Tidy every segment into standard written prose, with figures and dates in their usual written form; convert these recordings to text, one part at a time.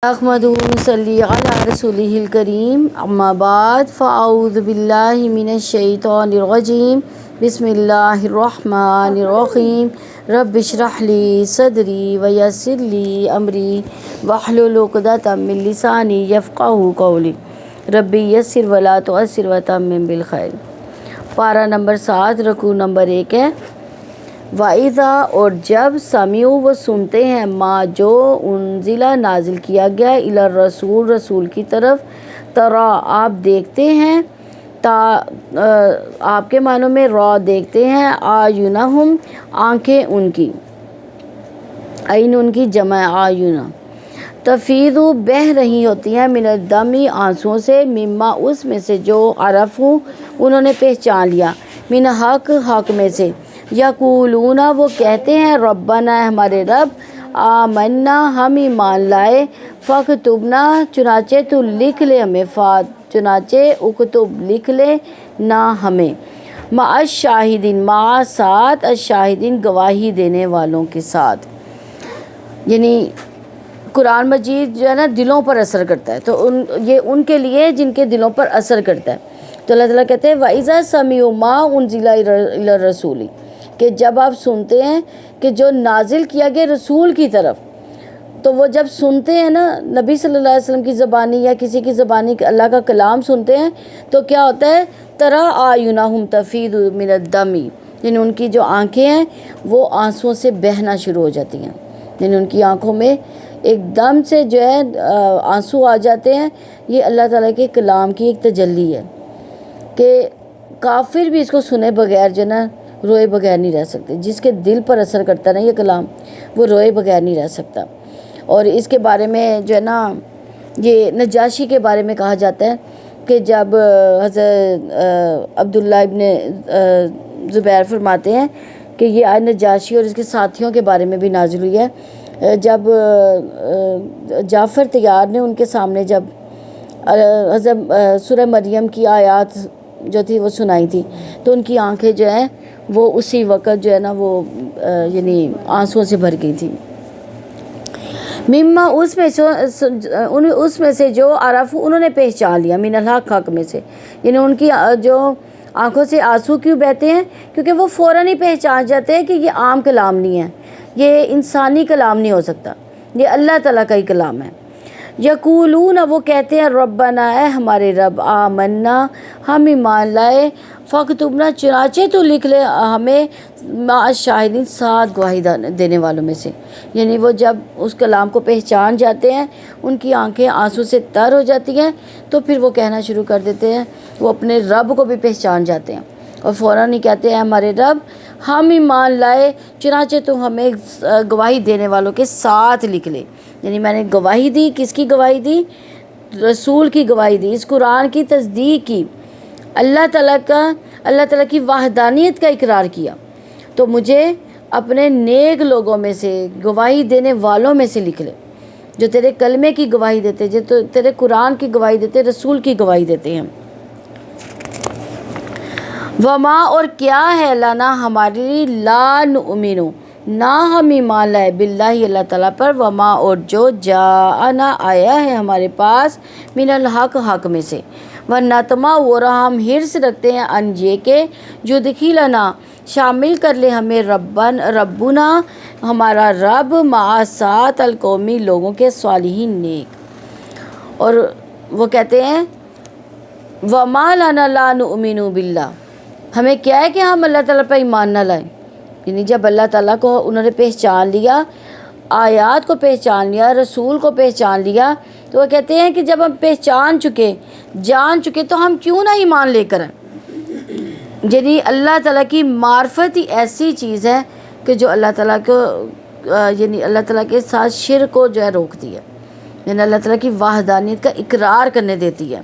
احمدہ صلی علی رسولہ الکریم اما بعد فاعوذ باللہ من الشیطان الرجیم بسم اللہ الرحمن الرحیم رب اشرح لی صدری ویسر لی امری واحلل عقدۃ من لسانی یفقہوا قولی رب یسر ولا تعسر وتمم بالخیر۔ پارہ نمبر 7 رکوع نمبر 1 ہے۔ وَإِذَا اور جب سمیعوا وہ سنتے ہیں ما جو انزلہ نازل کیا گیا الی الرسول رسول کی طرف، ترا آپ دیکھتے ہیں، آپ کے معنوں میں را دیکھتے ہیں، آیونہم آنکھیں ان کی، عین ان کی جمع آیونہ، تفیض بہہ رہی ہوتی ہیں من الدم آنسوؤں سے، مما اس میں سے جو عرفوا انہوں نے پہچان لیا، من حق حق میں سے، یقولون وہ کہتے ہیں ربنا ہمارے رب، آمنا ہم ایمان لائے، فاکتبنا چنانچہ تو لکھ لے ہمیں، چنانچہ اکتب لکھ لے نہ ہمیں، مع الشاہدین مع ساتھ، الشاہدین گواہی دینے والوں کے ساتھ۔ یعنی قرآن مجید جو ہے نا دلوں پر اثر کرتا ہے، تو یہ ان کے لیے جن کے دلوں پر اثر کرتا ہے۔ تو اللہ تعالیٰ کہتے ہیں وَإِذَا سَمِعُوا مَا أُنزِلَ إِلَى الرَّسُولِ، کہ جب آپ سنتے ہیں کہ جو نازل کیا گیا رسول کی طرف، تو وہ جب سنتے ہیں نا نبی صلی اللہ علیہ وسلم کی زبانی یا کسی کی زبانی اللہ کا کلام سنتے ہیں، تو کیا ہوتا ہے ترا اعینہم تفیض من الدم، یعنی ان کی جو آنکھیں ہیں وہ آنسوؤں سے بہنا شروع ہو جاتی ہیں، یعنی ان کی آنکھوں میں ایک دم سے جو ہے آنسو آ جاتے ہیں۔ یہ اللہ تعالیٰ کے کلام کی ایک تجلی ہے کہ کافر بھی اس کو سنے بغیر جو ہے نا روئے بغیر نہیں رہ سکتے۔ جس کے دل پر اثر کرتا ہے نا یہ کلام، وہ روئے بغیر نہیں رہ سکتا۔ اور اس کے بارے میں جو ہے نا یہ نجاشی کے بارے میں کہا جاتا ہے کہ جب حضرت عبداللہ ابن زبیر فرماتے ہیں کہ یہ آیت نجاشی اور اس کے ساتھیوں کے بارے میں بھی نازل ہوئی ہے، جب جعفر طیار نے ان کے سامنے جب حضرت سورہ مریم کی آیات جو تھی وہ سنائی تھی، تو ان کی آنکھیں جو ہیں وہ اسی وقت جو ہے نا وہ یعنی آنسوؤں سے بھر گئی تھی۔ مما اس میں سے جو عرف انہوں نے پہچان لیا، من الحق حق میں سے، یعنی ان کی جو آنکھوں سے آنسو کیوں بہتے ہیں؟ کیونکہ وہ فوراً ہی پہچان جاتے ہیں کہ یہ عام کلام نہیں ہے، یہ انسانی کلام نہیں ہو سکتا، یہ اللہ تعالیٰ کا ہی کلام ہے۔ یقولون وہ کہتے ہیں ربنا اے ہمارے رب، آمنا ہم ایمان لائے، فاکتبنا چنانچہ تو لکھ لے ہمیں مع الشاہدین ساتھ گواہی دینے والوں میں سے۔ یعنی وہ جب اس کلام کو پہچان جاتے ہیں، ان کی آنکھیں آنسو سے تر ہو جاتی ہیں، تو پھر وہ کہنا شروع کر دیتے ہیں، وہ اپنے رب کو بھی پہچان جاتے ہیں اور فوراً ہی کہتے ہیں ہمارے رب ہم ایمان لائے، چنانچہ تو ہمیں گواہی دینے والوں کے ساتھ لکھ لے۔ یعنی میں نے گواہی دی، کس کی گواہی دی؟ رسول کی گواہی دی، اس قرآن کی تصدیق کی، اللہ تعالیٰ کی وحدانیت کا اقرار کیا، تو مجھے اپنے نیک لوگوں میں سے، گواہی دینے والوں میں سے لکھ لے، جو تیرے کلمے کی گواہی دیتے، جو تیرے قرآن کی گواہی دیتے، رسول کی گواہی دیتے ہیں۔ وما اور کیا ہے لنا ہمارے لیے، لا نؤمن نہ ہم ایمان لائے، باللہ اللہ تعالیٰ پر، وما اور جو جاءنا آیا ہے ہمارے پاس، من الحق حق میں سے، ونطمع اور ہم حرص رکھتے ہیں ان یہ کہ یدخلنا شامل کر لے ہمیں ربنا ہمارا رب، مع ساتھ القومی لوگوں کے صالحین نیک۔ اور وہ کہتے ہیں وما لنا لا نؤمن باللہ، ہمیں کیا ہے کہ ہم اللہ تعالیٰ پر ایمان نہ لائیں۔ یعنی جب اللہ تعالیٰ کو انہوں نے پہچان لیا، آیات کو پہچان لیا، رسول کو پہچان لیا، تو وہ کہتے ہیں کہ جب ہم پہچان چکے، جان چکے، تو ہم کیوں نہ ایمان لے کر آئیں۔ یعنی اللہ تعالیٰ کی معرفت ہی ایسی چیز ہے کہ جو اللہ تعالیٰ کو یعنی اللہ تعالیٰ کے ساتھ شرک کو جو ہے روکتی ہے، یعنی اللہ تعالیٰ کی وحدانیت کا اقرار کرنے دیتی ہے۔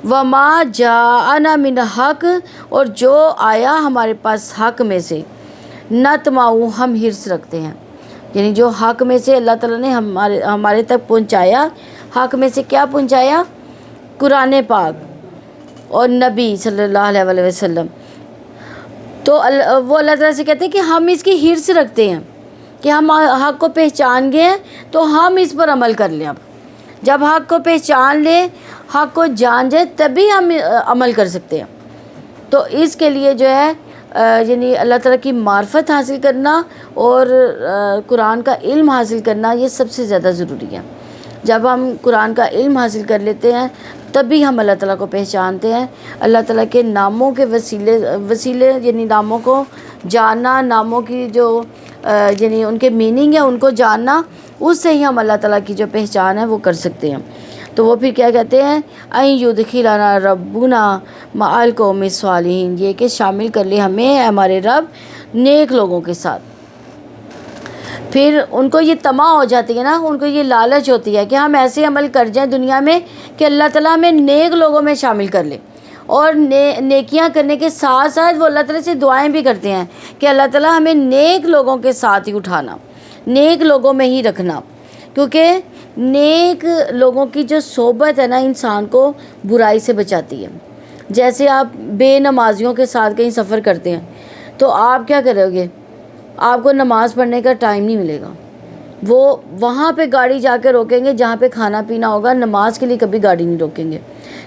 وما جاءنا من حق اور جو آیا ہمارے پاس حق میں سے، نطمع ہم حرص رکھتے ہیں، یعنی جو حق میں سے اللہ تعالیٰ نے ہمارے تک پہنچایا، حق میں سے کیا پہنچایا؟ قرآن پاک اور نبی صلی اللہ علیہ وسلم، تو وہ اللہ تعالیٰ سے کہتے ہیں کہ ہم اس کی حرص رکھتے ہیں کہ ہم حق کو پہچان گئے ہیں، تو ہم اس پر عمل کر لیں اب، جب حق کو پہچان لے، حق کو جان جائے، تبھی ہم عمل کر سکتے ہیں۔ تو اس کے لیے جو ہے یعنی اللہ تعالیٰ کی معرفت حاصل کرنا اور قرآن کا علم حاصل کرنا یہ سب سے زیادہ ضروری ہے۔ جب ہم قرآن کا علم حاصل کر لیتے ہیں تبھی ہم اللہ تعالیٰ کو پہچانتے ہیں۔ اللہ تعالیٰ کے ناموں کے وسیلے یعنی ناموں کو جاننا، ناموں کی جو یعنی ان کے میننگ ہے ان کو جاننا، اس سے ہی ہم اللہ تعالیٰ کی جو پہچان ہے وہ کر سکتے ہیں۔ تو وہ پھر کیا کہتے ہیں، این یدخلنا ربنا مع القوم الصالحین، یہ کہ شامل کر لے ہمیں ہمارے رب نیک لوگوں کے ساتھ۔ پھر ان کو یہ طمع ہو جاتی ہے نا، ان کو یہ لالچ ہوتی ہے کہ ہم ایسے عمل کر جائیں دنیا میں کہ اللہ تعالیٰ ہمیں نیک لوگوں میں شامل کر لے، اور نیکیاں کرنے کے ساتھ ساتھ وہ اللہ تعالیٰ سے دعائیں بھی کرتے ہیں کہ اللہ تعالیٰ ہمیں نیک لوگوں کے ساتھ ہی اٹھانا، نیک لوگوں میں ہی رکھنا، کیونکہ نیک لوگوں کی جو صحبت ہے نا انسان کو برائی سے بچاتی ہے۔ جیسے آپ بے نمازیوں کے ساتھ کہیں سفر کرتے ہیں تو آپ کیا کرو گے، آپ کو نماز پڑھنے کا ٹائم نہیں ملے گا، وہ وہاں پہ گاڑی جا کے روکیں گے جہاں پہ کھانا پینا ہوگا، نماز کے لیے کبھی گاڑی نہیں روکیں گے۔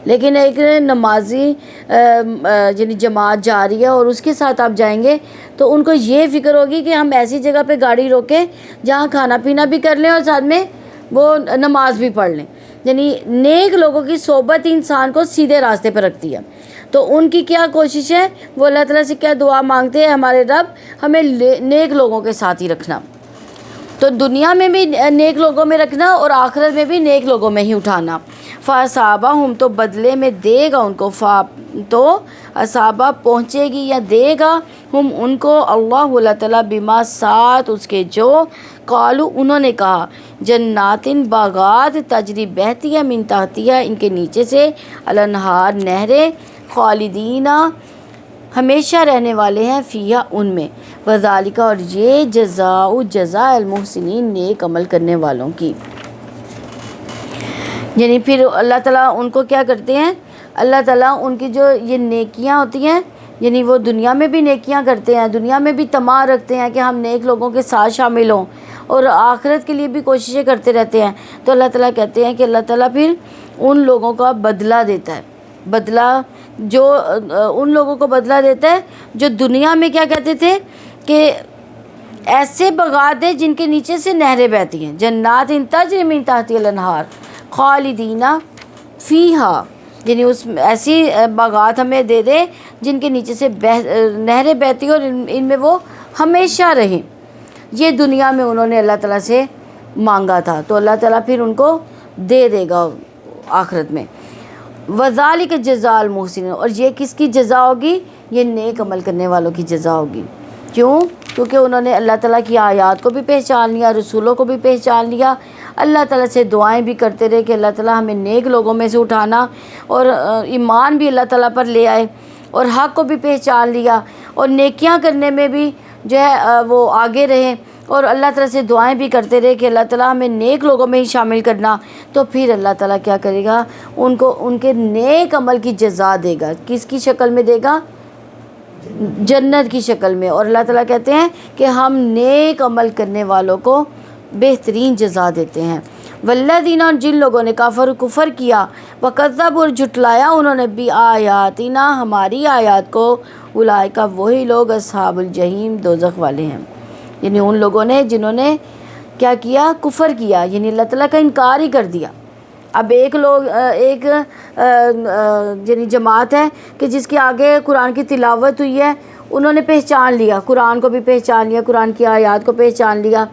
لیکن ایک نمازی یعنی جماعت جا رہی ہے اور اس کے ساتھ آپ جائیں گے تو ان کو یہ فکر ہوگی کہ ہم ایسی جگہ پہ گاڑی روکیں جہاں کھانا پینا بھی کر لیں اور ساتھ میں وہ نماز بھی پڑھ لیں۔ یعنی نیک لوگوں کی صحبت انسان کو سیدھے راستے پہ رکھتی ہے۔ تو ان کی کیا کوشش ہے، وہ اللہ تعالیٰ سے کیا دعا مانگتے ہیں، ہمارے رب ہمیں نیک لوگوں کے ساتھ ہی رکھنا۔ تو دنیا میں بھی نیک لوگوں میں رکھنا اور آخرت میں بھی نیک لوگوں میں ہی اٹھانا۔ فَأَصَابَهُمْ، تو بدلے میں دے گا ان کو، تو اصابہ پہنچے گی یا دے گا، ہم ان کو، اللہ تعالیٰ، بما ساتھ اس کے جو، قالو انہوں نے کہا، جناتن باغات، تجری بہتی ہے، من تحتیہ ان کے نیچے سے، الانہار نہریں، خالدینہ ہمیشہ رہنے والے ہیں، فیہا ان میں، وذالک اور یہ جزاء المحسنین نیک عمل کرنے والوں کی۔ یعنی پھر اللہ تعالیٰ ان کو کیا کرتے ہیں، اللہ تعالیٰ ان کی جو یہ نیکیاں ہوتی ہیں، یعنی وہ دنیا میں بھی نیکیاں کرتے ہیں، دنیا میں بھی طمع رکھتے ہیں کہ ہم نیک لوگوں کے ساتھ شامل ہوں، اور آخرت کے لیے بھی کوششیں کرتے رہتے ہیں۔ تو اللہ تعالیٰ کہتے ہیں کہ اللہ تعالیٰ پھر ان لوگوں کا بدلہ دیتا ہے، بدلہ جو ان لوگوں کو بدلہ دیتا ہے جو دنیا میں کیا کہتے تھے کہ ایسے باغات ہیں جن کے نیچے سے نہریں بہتی ہیں، جنات تجری من تحتہا الانہار خالدینہ فیہا، یعنی اس ایسی باغات ہمیں دے دے جن کے نیچے سے نہریں بہتی ہیں اور ان میں وہ ہمیشہ رہیں۔ یہ دنیا میں انہوں نے اللہ تعالیٰ سے مانگا تھا، تو اللہ تعالیٰ پھر ان کو دے دے گا آخرت میں۔ وذالک جزاء المحسنین، اور یہ کس کی جزا ہوگی، یہ نیک عمل کرنے والوں کی جزا ہوگی۔ کیوں؟ کیونکہ انہوں نے اللہ تعالیٰ کی آیات کو بھی پہچان لیا، رسولوں کو بھی پہچان لیا، اللہ تعالیٰ سے دعائیں بھی کرتے رہے کہ اللہ تعالیٰ ہمیں نیک لوگوں میں سے اٹھانا، اور ایمان بھی اللہ تعالیٰ پر لے آئے، اور حق کو بھی پہچان لیا، اور نیکیاں کرنے میں بھی جو ہے وہ آگے رہیں، اور اللہ تعالیٰ سے دعائیں بھی کرتے رہے کہ اللہ تعالیٰ ہمیں نیک لوگوں میں ہی شامل کرنا۔ تو پھر اللہ تعالیٰ کیا کرے گا، ان کو ان کے نیک عمل کی جزا دے گا۔ کس کی شکل میں دے گا؟ جنت کی شکل میں۔ اور اللہ تعالیٰ کہتے ہیں کہ ہم نیک عمل کرنے والوں کو بہترین جزا دیتے ہیں۔ والذین، جن لوگوں نے کفر کیا، وکذبوا، اور جھٹلایا انہوں نے، بآیاتنا، ہماری آیات کو، اولئک، وہی لوگ، اصحاب الجحیم، دوزخ والے ہیں۔ یعنی ان لوگوں نے جنہوں نے کیا کیا، کفر کیا، یعنی اللہ تعالیٰ کا انکار ہی کر دیا۔ اب ایک یعنی جماعت ہے کہ جس کے آگے قرآن کی تلاوت ہوئی ہے، انہوں نے پہچان لیا، قرآن کو بھی پہچان لیا، قرآن کی آیات کو پہچان لیا،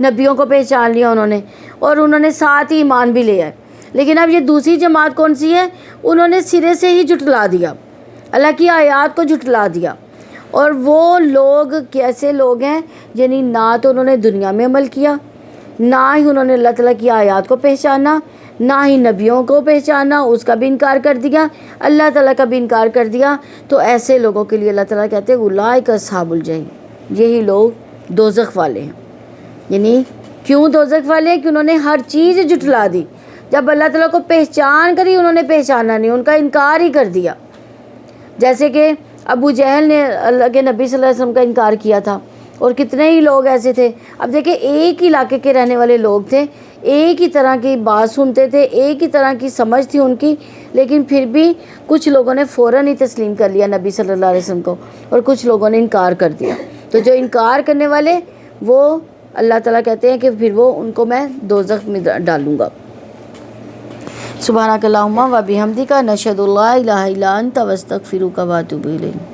نبیوں کو پہچان لیا انہوں نے، اور انہوں نے ساتھ ہی ایمان بھی لے آئے۔ لیکن اب یہ دوسری جماعت کون سی ہے، انہوں نے سرے سے ہی جھٹلا دیا، اللہ کی آیات کو جھٹلا دیا۔ اور وہ لوگ کیسے لوگ ہیں، یعنی نہ تو انہوں نے دنیا میں عمل کیا، نہ ہی انہوں نے اللہ تعالیٰ کی آیات کو پہچانا، نہ ہی نبیوں کو پہچانا، اس کا بھی انکار کر دیا، اللہ تعالیٰ کا بھی انکار کر دیا۔ تو ایسے لوگوں کے لیے اللہ تعالیٰ کہتے ہیں اولئک اصحاب الجحیم، یہی لوگ دوزخ والے ہیں۔ یعنی کیوں دوزخ والے ہیں؟ کہ انہوں نے ہر چیز جھٹلا دی، جب اللہ تعالیٰ کو پہچان کری انہوں نے پہچانا نہیں، ان کا انکار ہی کر دیا۔ جیسے کہ ابو جہل نے اللہ کے نبی صلی اللہ علیہ وسلم کا انکار کیا تھا، اور کتنے ہی لوگ ایسے تھے۔ اب دیکھیں ایک ہی علاقے کے رہنے والے لوگ تھے، ایک ہی طرح کی بات سنتے تھے، ایک ہی طرح کی سمجھ تھی ان کی، لیکن پھر بھی کچھ لوگوں نے فوراً ہی تسلیم کر لیا نبی صلی اللہ علیہ وسلم کو، اور کچھ لوگوں نے انکار کر دیا۔ تو جو انکار کرنے والے وہ اللہ تعالیٰ کہتے ہیں کہ پھر وہ ان کو میں دوزخ میں ڈالوں گا۔ سبحانک اللہم و بحمدک، نشہد ان لا الہ الا انت، نستغفرک و نتوب الیک۔